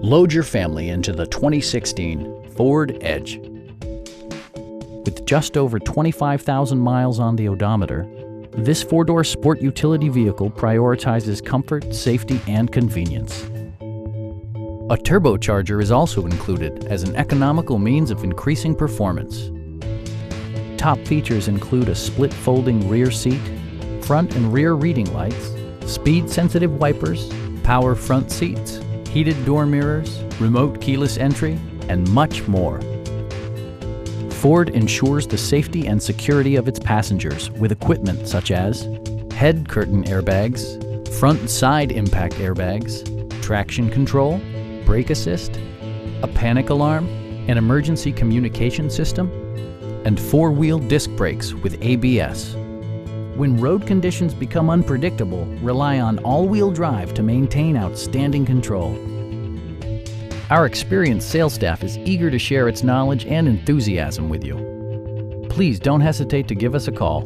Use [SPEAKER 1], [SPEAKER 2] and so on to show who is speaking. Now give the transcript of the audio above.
[SPEAKER 1] Load your family into the 2016 Ford Edge. With just over 25,000 miles on the odometer, this four-door sport utility vehicle prioritizes comfort, safety, and convenience. A turbocharger is also included as an economical means of increasing performance. Top features include a split folding rear seat, front and rear reading lights, speed-sensitive wipers, power front seats, heated door mirrors, remote keyless entry, and much more. Ford ensures the safety and security of its passengers with equipment such as head curtain airbags, front and side impact airbags, traction control, brake assist, a panic alarm, an emergency communication system, and four-wheel disc brakes with ABS. When road conditions become unpredictable, rely on all-wheel drive to maintain outstanding control. Our experienced sales staff is eager to share its knowledge and enthusiasm with you. Please don't hesitate to give us a call.